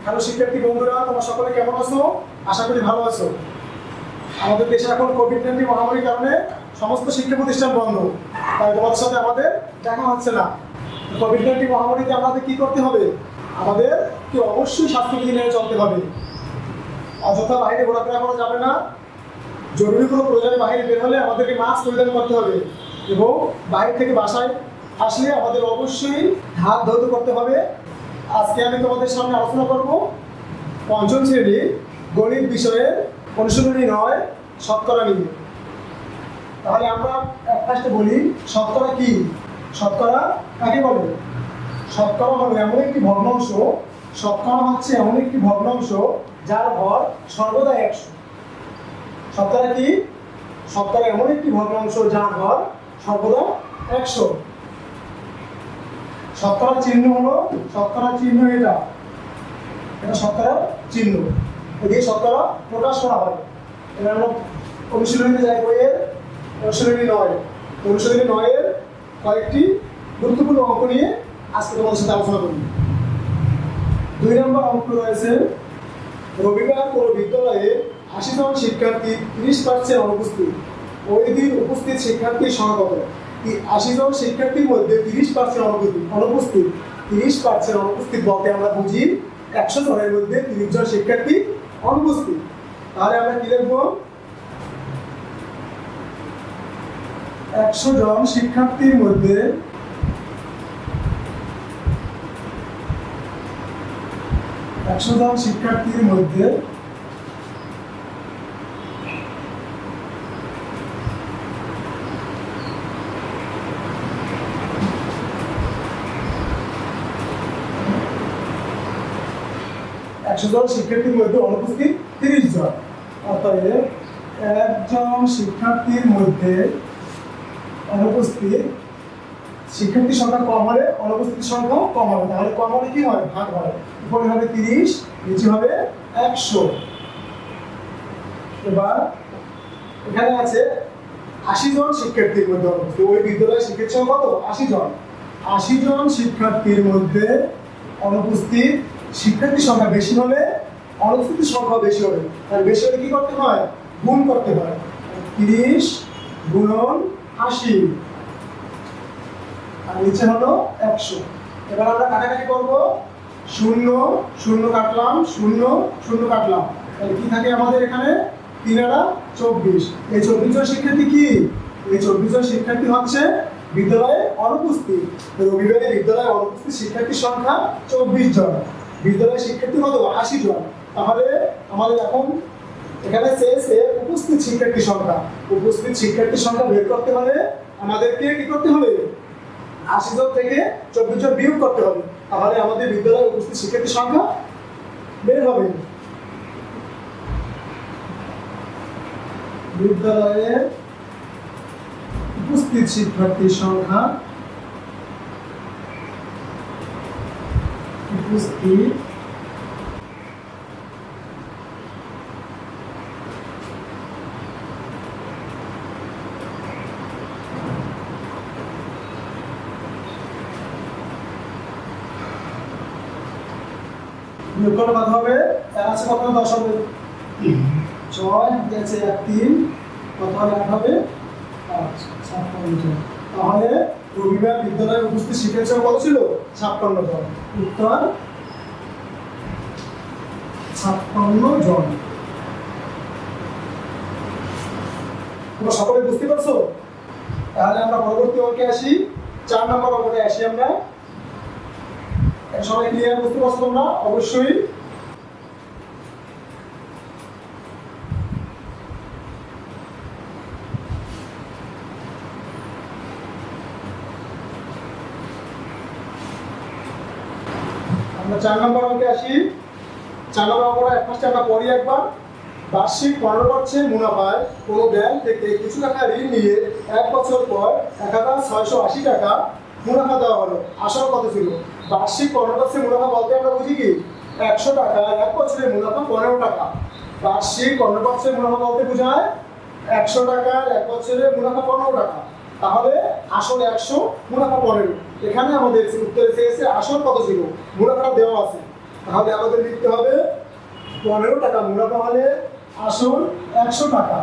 Hello শিক্ষার্থী বন্ধুরা, তোমরা সকলে কেমন আছো? আশা করি ভালো আছো। আমাদের দেশে এখন কোভিড-19 মহামারীর কারণে সমস্ত শিক্ষা প্রতিষ্ঠান বন্ধ, তাই তোমাদের সাথে আমাদের দেখা হচ্ছে না। কোভিড-19 মহামারীতে আমাদের কি করতে হবে? আমাদের কি অবশ্যই স্বাস্থ্যবিধি মেনে চলতে হবে। অযথা বাইরে ঘোরাফেরা করা যাবে না। জরুরি কোনো প্রয়োজনে বাইরে বের হলে আমাদেরকে মাস্ক পরিধান করতে হবে এবং বাইরে থেকে বাসায় আসলে আমাদের অবশ্যই হাত ধৌত করতে হবে। আজকে আমি তোমাদের সামনে আলোচনা করব পঞ্চম শ্রেণীর গণিত বিষয়ের অনুশীলনী 9 শতকরা নিয়ে। তাহলে আমরা ফার্স্টে বলি শতকরা কি? শতকরা কাকে বলে? শতকরা হলো এমন একটি ভগ্নাংশ, শতকরা হচ্ছে এমন একটি ভগ্নাংশ যার ভর সর্বদা 100। শতকরা কি? শতকরা এমন একটি ভগ্নাংশ যার ভর সর্বদা 100। শতকরা চিহ্ন হলো, শতকরা চিহ্ন এটা শতকরা চিহ্ন, এই শতকরা প্রকাশ করা হয়। এটা আমরা অনুশীলনীতে যাই, বইয়ের অনুশীলনী 9। অনুশীলনী 9 এর কয়েকটি গুরুত্বপূর্ণ অঙ্ক নিয়ে আজকে তোমাদের সাথে আলোচনা করব। 2 নম্বর অঙ্ক রয়েছে, রবিবার কোনো বিদ্যালয়ে 80 জন শিক্ষার্থী 30% অনুপস্থিত। ওই দিন উপস্থিত শিক্ষার্থীর সংখ্যা কত? 80 জন শিক্ষার্থীর মধ্যে 30% অনুপস্থিত। 30% অনুপস্থিত বলতে আমরা বুঝি 100 জনের মধ্যে 30 জন শিক্ষার্থী অনুপস্থিত। তাহলে আমরা কি লিখব? 100 জন শিক্ষার্থীর মধ্যে 100 জন শিক্ষার্থীর মধ্যে 100 জন শিক্ষার্থীর মধ্যে অনুপস্থিত 30 জন। অর্থাৎ একজন শিক্ষার্থীর মধ্যে অনুপস্থিত শিক্ষার্থীর সংখ্যা কম হলে অনুপস্থিত সংখ্যা কম হবে। তাহলে কম হলে কি হয়? ভাগ হয়। উপরে হবে 30, নিচে হবে 100। এবার এখানে আছে 80 জন শিক্ষার্থীর মধ্যে অনুপস্থিত। ওই বিদ্যালয়ের শিক্ষার্থীর সংখ্যা কত? 80 জন। 80 জন শিক্ষার্থীর মধ্যে অনুপস্থিত শিক্ষার্থীর সংখ্যা বেশি হলে অনুপস্থিতির সংখ্যা বেশি হবে। আর বেশি হলে কি করতে হয়? গুণ করতে হয়। 30 গুণন 80 আর নিচে হলো 100। এবার আমরা কাটাকাটি করব। 0 0 কাটলাম, 0 0 কাটলাম, তাহলে কি থাকে আমাদের এখানে? 3 আর 24। এই 24 জন শিক্ষার্থী কি? এই 24 জন শিক্ষার্থী হচ্ছে বিদ্যালয়ে অনুপস্থিত। রবিবারে বিদ্যালয়ে অনুপস্থিত শিক্ষার্থীর সংখ্যা 24 জন। বিদ্যালয়ের শিক্ষার্থী কত? 80 জন। তাহলে আমাদের এখন এখানে শেষে উপস্থিত শিক্ষার্থীর সংখ্যা। উপস্থিত শিক্ষার্থীর সংখ্যা বের করতে হলে আমাদেরকে কি করতে হবে? 80 জন থেকে 24 জন বিয়োগ করতে হবে। তাহলে আমাদের বিদ্যালয়ে উপস্থিত শিক্ষার্থীর সংখ্যা বের হবে। বিদ্যালয়ে উপস্থিত শিক্ষার্থীর সংখ্যা, উপস্থিত বিয়োগ করলে কত হবে? 4 আছে কত? 10 হবে। 6 আছে 1 3, কত হলে 8 হবে? 5 56 জন। তাহলে রবিবার বিদ্যালয়ে উপস্থিত শিক্ষার্থীর সংখ্যা কত ছিল? 56 জন। উত্তর 56 জন। তোমরা সকলে বুঝতে পারছো? তাহলে আমরা পরবর্তী অঙ্কে আসি। 4 নম্বর অঙ্কে আসি আমরা। সবাই ক্লিয়ার বুঝতে পারছো তোমরা? অবশ্যই। আমরা 4 নম্বর অঙ্কে আসি। 4 নম্বর অঙ্কটা ফার্স্টে আমরা পড়ি একবার। বার্ষিক 15% মুনাফায় কোনো ব্যাংক থেকে কিছু টাকা ঋণ নিয়ে 1 বছর পর 1680 টাকা মুনাফা দেওয়া হলো। আসল কত ছিল? বার্ষিক 15% মুনাফা বলতে আমরা বুঝি কি? 100 টাকা 1 বছরের মুনাফা 15 টাকা। বার্ষিক 15% মুনাফা বলতে বোঝায় 100 টাকার 1 বছরের মুনাফা 15 টাকা। তাহলে আসল 100, মুনাফা 15। এখানে আমাদের উত্তরে চেয়েছে আসল কত ছিল, মুনাফাটা দেওয়া আছে। তাহলে আমাদের লিখতে হবে 15 টাকা মুনাফা হলে আসল 100 টাকা।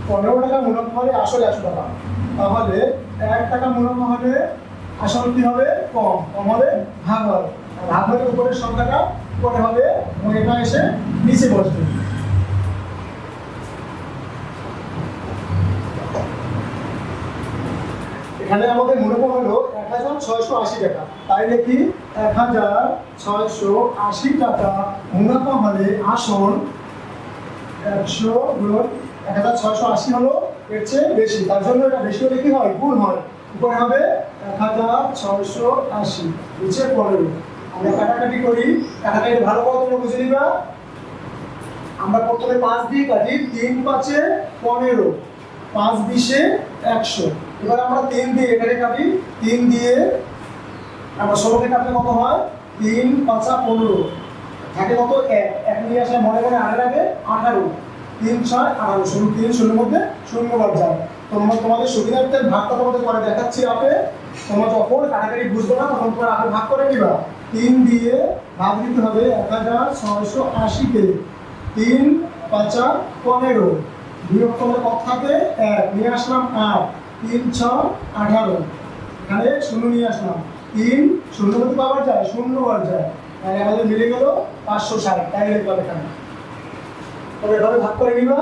পনেরো টাকা মুনাফা হলে আসল 100 টাকা, তাহলে 1 টাকা মুনাফা হলে আসল কি হবে? কম হলে ভাগ হবে, ভাগ হলে উপরের সংখ্যাটা উপরে হবে এবং এটা এসে নিচে বসবে। এখানে আমাদের মুনাফা হলো 1680 টাকা, তাই লিখি 1680 টাকা মুনাফা হলে আসল 100 গুণ 1680 হলো এর চেয়ে বেশি, তার জন্য এটা বেশি হলে কি হয়? গুণ হয়। উপরে হবে 1680 নিচে 15। আমরা কাটাকাটি করি, কাটাকাটি ভালো করে তোমরা বুঝে নিবা। আমরা প্রথমে 5 দিয়ে কাটি, 3 5 15, 5 20 100। এবার আমরা 3 দিয়ে এখানে কাটি, 3 দিয়ে আমরা 16 কে কাটলে কত হয়? 3 5 15 থাকে কত? 1 নিয়ে আসলে মনে মনে আগে 18, 3 6 18, 3 0 মধ্যে 0 বার যায়। তোমাদের সুবিধার্থে ভাগটা তোমাদের করে দেখাচ্ছি আপে। তোমরা যখন কাটাকাটি বুঝবে না তখন তোমরা আপে ভাগ করে নিবা। 3 দিয়ে ভাগ দিতে হবে 1680 কে, 3 5 15, বিয়োগ করলে কত থাকে? 1 নিয়ে আসলাম 8, 3 6 18, এখানে 0 নিয়ে আসলাম, 3 0 মধ্যে পাওয়ার যায় 0 বার যায়, তাহলে আমাদের মিলে গেল 560। তাই লিখলাম এখানে। তবে এভাবে ভাগ করে নিবা,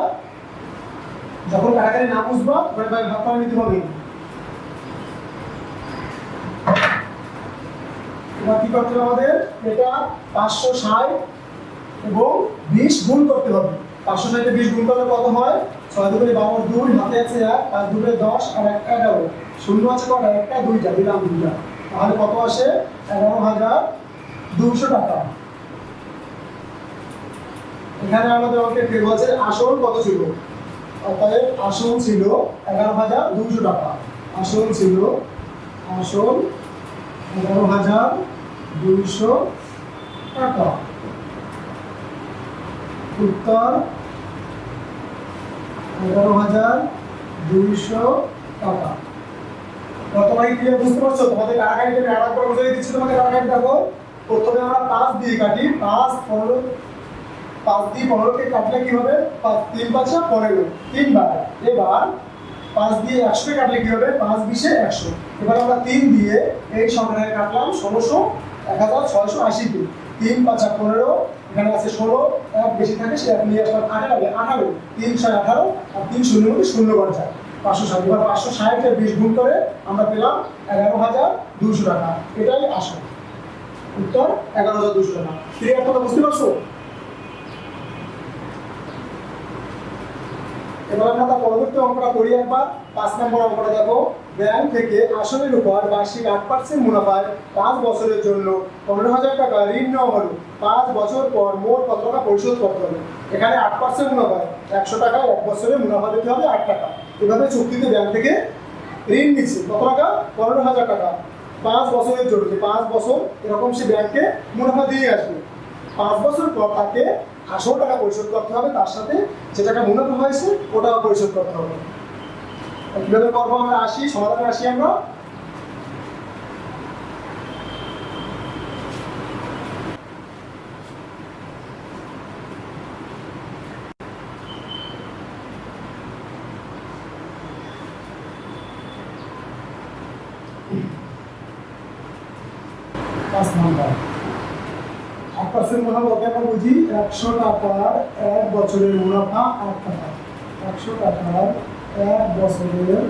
যখন কাটাকাটি না বুঝবা তখন ভাগ করে নিতে হবে। এবার কি করতে হবে আমাদের? এটা 560 এবং 20 গুণ করতে হবে। 560 20 গুণ করলে কত হয়? 6 দুগুণে 12, 2 হাতে আছে 1, 5 দুগুণে 10 আর 1 11, শূন্য আছে কটা? একটা, দুইটা, দিলাম দুইটা, তাহলে কত আসে? 11200 টাকা। এখানে আমাদের অঙ্কের ফের বলছে আসল কত ছিল, অর্থাৎ আসল ছিল 11200 টাকা। আসল ছিল 11200 টাকা। উত্তর 11200 টাকা। তোমাকে ক্লিয়ার বুঝতে পারছো? তোমাদের কাটাকাটি আমি আরেকবার বুঝিয়ে দিচ্ছি। তোমাদের কাটাকাটি দেখো, প্রথমে আমরা 5 দিয়ে কাটি, 5 15, 5 দিয়ে 15 কে কাটলে কি হবে? 3 5 15, 3 বার। এবার 5 দিয়ে 100 কে কাটলে কি হবে? 5 20 100। এবার আমরা 3 দিয়ে এই সংখ্যাটাকে কাটলাম 1680 কে, 3 5 15, এখানে আছে 16, 1 বেশি থাকে সে 1 নিয়ে আসলাম 18, 3 6 18 আর 3 0 মধ্যে 0 বার যায় 560। এবার 560 এর 20 গুণ করে আমরা পেলাম 11200 টাকা। এটাই আসল উত্তর, 11200 টাকা। ক্লিয়ার কথা বুঝতে পারছো? এবার আমরা তার পরবর্তী অঙ্কটা করি একবার। 5 নম্বর অঙ্কটা দেখো, ব্যাংক থেকে আসলের উপর বার্ষিক 8% মুনাফায় 5 বছরের জন্য 15000 টাকা ঋণ নেওয়া হলো। 5 বছর পর মোট কত টাকা পরিশোধ করতে হবে? এখানে 8% মুনাফায় 100 টাকা, 1 বছরে মুনাফা দিতে হবে 8 টাকা। এভাবে চুক্তিতে ব্যাংক থেকে ঋণ নিচ্ছে কত টাকা? 15000 টাকা 5 বছরের জন্য। 5 বছর এরকম সে ব্যাংকে মুনাফা দিয়ে আসবে। 5 বছর পর তাকে 800 টাকা পরিশোধ করতে হবে, তার সাথে যে টাকা মুনাফা হয়েছে ওটাও পরিশোধ করতে হবে। কিভাবে করবো আমরা? আসি সমাধানে আসি আমরা। পাঁচ নাম্বার 8% মুনাফা বলতে আমরা বুঝি 100 টাকার 1 বছরের মুনাফা 8 টাকা। 100 টাকার 1 বছরের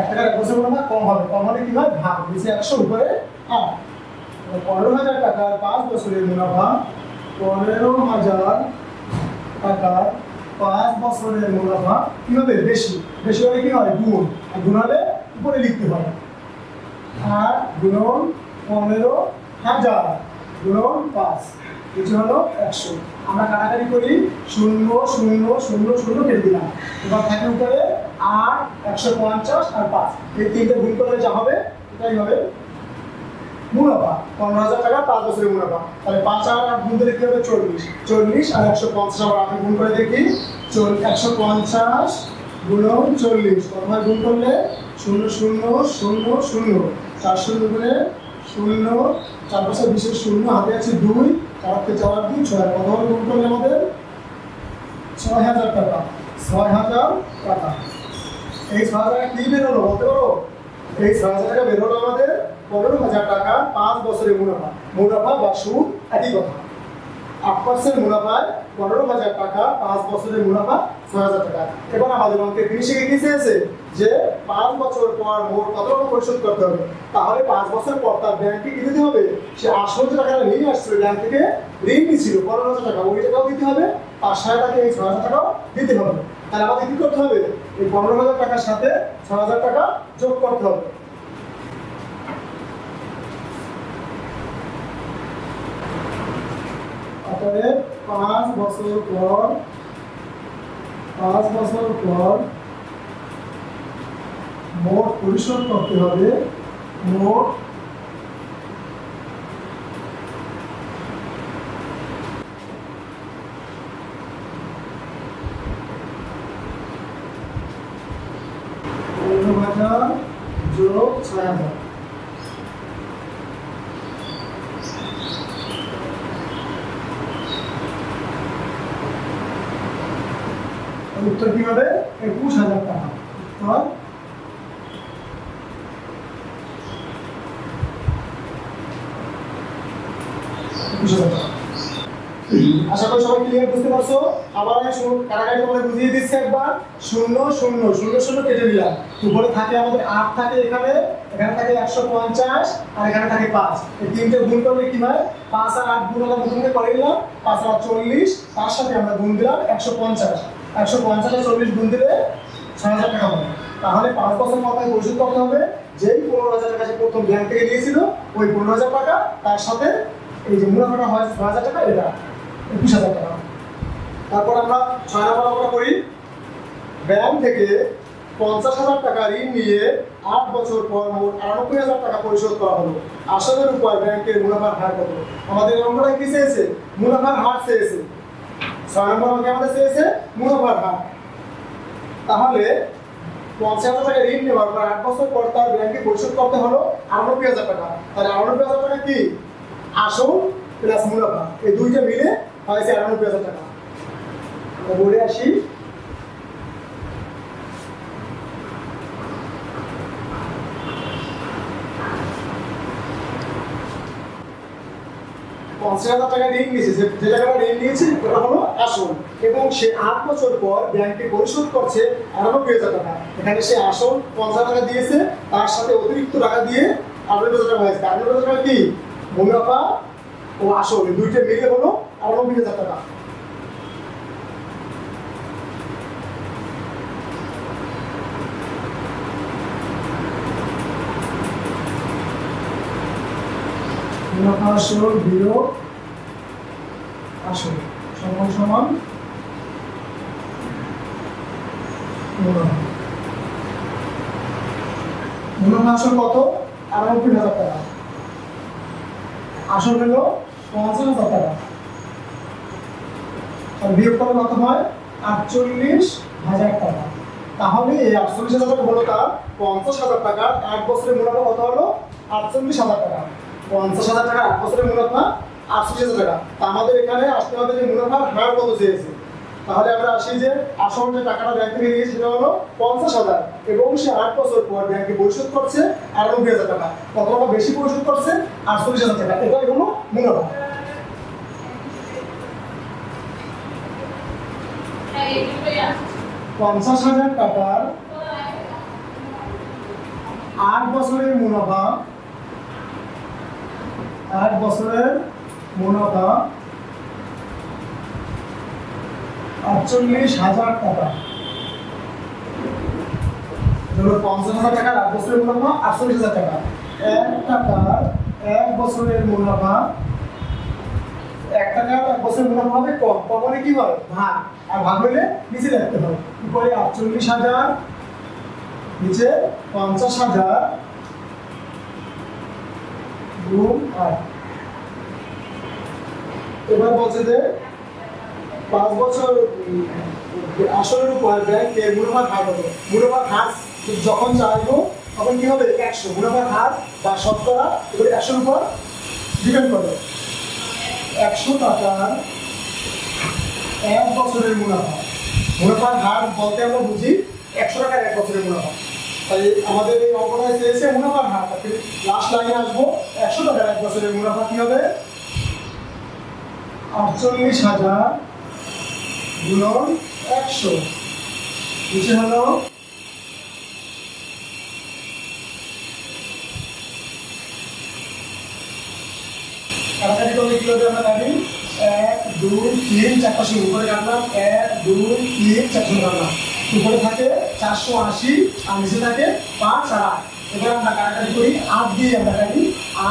টাকার 1 বছর মুনাফা কম হবে। কম হলে কি হয়? ভাগ, নিচে 100 উপরে 8। 15000 টাকার 5 বছরের মুনাফা 15000 টাকার 5 বছরের মুনাফা কি হবে বেশি, বেশি হলে কি হয় গুণ, আর গুণ হলে উপরে লিখতে হয় 8 গুণন 15,000 গুণন 5 কিছু হলো 100। আমরা কাটাকাটি করি 0 0 0 0 কেটে দিলাম, এবার থাকে উপরে 8 150 আর 5, এই তিনটে গুণ করলে যা হবে এটাই হবে মুনাফা। 15,000 টাকা 5 বছরের মুনাফা। তাহলে 5 আর 8 গুণ দিলে কি হবে 40, 40 আর 150 আবার আপনি গুণ করে দেখি 150 গুণন 40 কতবার গুণ করলে 0 0 0 0 4 0 গুণে 0 4 পাশে 20 0 হাতে আছে 2 4 কে 4 2 6 কতবার গুণ করলে আমাদের 6000 টাকা, 6000 টাকা। এই 6000 টাকা কি বের হলো বলতে পারো? এই 6000 টাকা বের হলো আমাদের 15,000 টাকা 5 বছরের মুনাফা। মুনাফা বা সুদ একই কথা। 8% মুনাফায় 15,000 টাকা, 5 বছরের মুনাফা 6,000 টাকা। এবার আমাদের অঙ্কে ফিনিশিংয়ে কি চেয়েছে যে 5 বছর পর মোট কত টাকা পরিশোধ করতে হবে। তাহলে 5 বছর পর তার ব্যাংকে কি দিতে হবে? সে আসল যে টাকাটা নিয়ে আসছিল ব্যাংক থেকে, ঋণ নিয়েছিল 15,000 টাকা, ওই টাকাও দিতে হবে, তার সাথে তাকে এই 6,000 টাকাও দিতে হবে। তাহলে আমাদের কি করতে হবে? এই 15,000 টাকার সাথে 6,000 টাকা যোগ করতে হবে। অতএব 5 বছর পর মোট পরিশোধ করতে হবে মোট যোগ 6,000। উত্তর কি হবে? 21,000 টাকা। উত্তর 21,000 টাকা। আশা করি সবাই ক্লিয়ার বুঝতে পারছো। আবার আমি কাটাকাটি তোমাদের বুঝিয়ে দিচ্ছি একবার। 0 0 0 0 কেটে দিলাম, উপরে থাকে আমাদের 8 থাকে, এখানে থাকে 150 আর এখানে থাকে 5। এই তিনটে গুণ করলে কি হয়? 5 আর 8 গুণ আমরা প্রথমে করে দিলাম, 5 আর 40, তার সাথে আমরা গুণ দিলাম 150, 150 আর 40 গুণ দিলে 6,000 টাকা হবে। তাহলে 5 বছর মাথায় পরিশোধ করতে হবে যেই 15,000 টাকা প্রথম ব্যাংক থেকে নিয়েছিল, ওই 15,000 টাকা তার সাথে এই যে মুনাফাটা হয় 6,000 টাকা, এটা 21,000 টাকা। তারপর আমরা 6 নম্বর আমরা করি, ব্যাংক থেকে 50,000 টাকা ঋণ নিয়ে 8 বছর পর মোট 98,000 টাকা পরিশোধ করা হলো। আসলের উপর ব্যাংকের মুনাফার হার কত? আমাদের নম্বরটা কি চেয়েছে? মুনাফার হার চেয়েছে। 6 নম্বর অঙ্কে আমাদের চেয়েছে মুনাফার হার। তাহলে 50,000 টাকা ঋণ নেওয়ার পর 8 বছর পর তার ব্যাংকে পরিশোধ করতে হলো 98,000 টাকা। তাহলে 98,000 টাকা কি? আসল প্লাস মুনাফা, এই দুইটা মিলে হয়েছে 98,000 টাকা। আমরা বলে আসি, টাকা ঋণ নিয়েছে, যে টাকাটা ঋণ নিয়েছে ওটা হলো আসল, এবং সে 8 বছর পর ব্যাংকে পরিশোধ করছে 98,000 টাকা। এখানে সে আসল 50,000 টাকা দিয়েছে, তার সাথে অতিরিক্ত টাকা দিয়ে 98,000 টাকা হয়েছে। 98,000 টাকা কি? মুনাফা ও আসল, এই দুইটা মিলে হলো 98,000 টাকা। মুনাফা আসল বিয়োগ আসল সমান সমান মুনাফা। মুনাফা আসল কত? 98,000 টাকা। আসল হলো 50,000 টাকা। আর বিয়োগ করলে কত হয়? 48,000 টাকা। তাহলে এই 48,000 টাকা হলো তার 50,000 টাকা। 8 বছরের মুনাফা কত হলো? 48,000 টাকা। 50,000 টাকা 8 বছরের মুনাফা 48,000 টাকা। তা আমাদের এখানে আসতে হবে যে মুনাফার হার কত চেয়েছে। তাহলে আমরা আসি যে আসল যে টাকাটা ব্যাংক থেকে নিয়েছে সেটা হলো 50,000, এবং সে 8 বছর পর ব্যাংকে পরিশোধ করছে 98,000 টাকা। কত টাকা বেশি পরিশোধ করছে? 48,000 টাকা। এটাই হলো মুনাফা। 50,000 টাকার 8 বছরের মুনাফা, 8 বছরের মুনাফা 48,000 টাকা। ধরো 50,000 টাকার 8 বছরের মুনাফা 48,000 টাকা। 1 টাকার 1 বছরের মুনাফা, 1 টাকার 1 বছরের মুনাফা হবে কম, মানে কি হয় ভাগ, আর ভাগ হলে নিচে রাখতে হয়। উপরে 48,000, নিচে 50,000 গুণ 8। এবার বলছে যে 5 বছর আসলের উপর ব্যাংকের মুনাফার হার কত। মুনাফার হার যখন চাইবো তখন কি হবে 100, মুনাফার হার বা শতকরা এগুলো 100-এর উপর ডিপেন্ড করে। 100 টাকার 1 বছরের মুনাফা, মুনাফার হার বলতে আমরা বুঝি 100 টাকার 1 বছরের মুনাফা। তাই আমাদের এই অঙ্কটা চেয়েছে মুনাফার হার, লাস্ট লাইনে আসবো 100 টাকার 1 বছরের মুনাফা কি হবে 48,000 গুণন 100, নিচে হলো কাটাকাটি করলে কি হবে আমরা জানি 1 2 3 4টা শূন্য উপরে কাটলাম, 1 2 3 4 শূন্য কাটলাম, উপরে থাকে 480 আর নিচে থাকে 5 আর 8। এবার আমরা কাটাকাটি করি, 8 দিয়ে আমরা কাটি,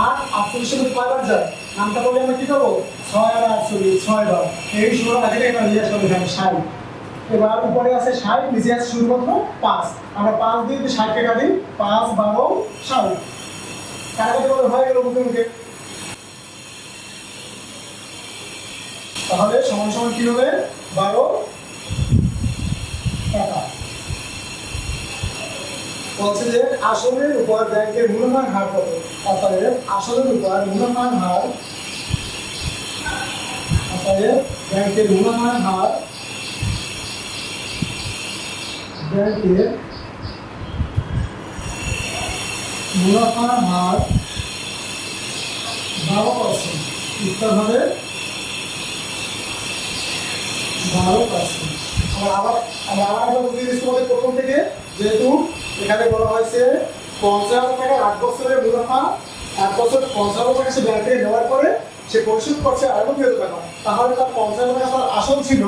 8 48 এর কয়বার যায় নামটা বলে আমরা কি করবো 6 আর 48 6 বার, এই 16 কাটে আমরা নিয়ে আসবো এখানে 60। এবার উপরে আছে 60, নিচে আছে শুধুমাত্র 5, আমরা 5 দিয়ে 60 কে কাটি, 5 12 60, কাটাকাটি করলে হয়ে গেল মুখে মুখে। তাহলে সমান সমান কি হবে 12 টাকা। বলছে যে আসলের উপর ব্যাংকের মুনাফার হার কত। অতএব আসলের উপর মুনাফার হার, অতএব ব্যাংকের মুনাফার হার, ব্যাংকের মুনাফার হার 12%, উত্তর হবে 12%। আমরা আবার বুঝিয়ে দিচ্ছি তোমাদের প্রথম থেকে, যেহেতু এখানে বলা হয়েছে 50,000 টাকা 8 বছরের মুনাফা, 8 বছর 50,000 টাকা সে ব্যাংক থেকে নেওয়ার পরে সে পরিশোধ করছে 98,000 টাকা, তাহলে তার 50,000 টাকা তার আসল ছিল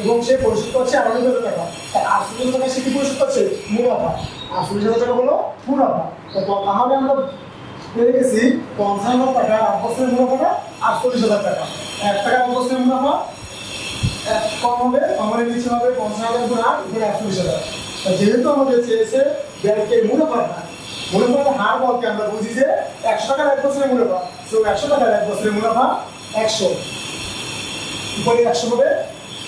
এবং সে পরিশোধ করছে 98,000 টাকা। তার 48,000 টাকা সে কি পরিশোধ করছে মুনাফা, 48,000 টাকা হলো মুনাফা। তাহলে আমরা পেয়ে গেছি 50,000 টাকা 8 বছরের মুনাফাটা 48,000 টাকা। 1 টাকা 8 বছরের মুনাফা কম হবে, আমাদের নিচে হবে 50,000 গুণ 8 গুণ 48,000। যেহেতু আমাদের চেয়েছে ব্যাংকের মুনাফার হার, মুনাফার হার বলতে আমরা বুঝি যে 100 টাকার 1 বছরের মুনাফা, সো 100 টাকার 1 বছরের মুনাফা 100, উপরে 100 হবে।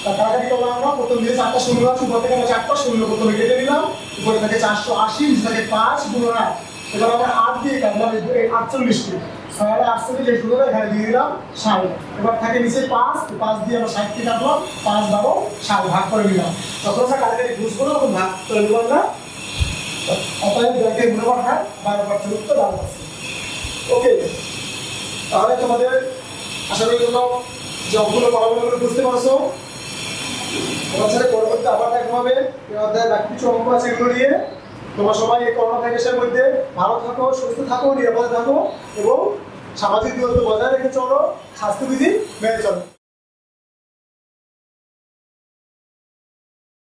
তার কাটাকাটি করলাম আমরা, প্রথম দিয়ে 4টা শূন্য আছে, উপর থেকে আমরা 4টা শূন্য প্রথমে কেটে নিলাম, উপরে থাকে 480, নিচে থাকে 5 গুণ 8। এবার আমরা 8 দিয়ে কাটলাম 48টি, 6 আর 48 যে শূন্যটা এখানে দিয়ে দিলাম 60। এবার থাকে নিচে 5 দিয়ে আমরা 60 কে কাটলাম, 5 12 60 ভাগ করে নিলাম। তখন আমরা কাটাকাটি বুঝবো না, তখন ভাগ করে নিলাম না। অতএব ব্যাংকের মুনাফার হার 12%, উত্তর 12%। ওকে, তাহলে তোমাদের আশা করি তোমরা যে অঙ্কগুলো পারবো বুঝতে পারছো। তোমার সাথে পরবর্তী আবার দেখা হবে, এই অধ্যায়ে বাকি কিছু অঙ্ক আছে এগুলো নিয়ে। তোমরা সবাই এই করোনা ভাইরাসের মধ্যে ভালো থাকো, সুস্থ থাকো, নিরাপদে থাকো এবং সামাজিক দূরত্ব বজায় রেখে চলো, স্বাস্থ্যবিধি মেনে চলো।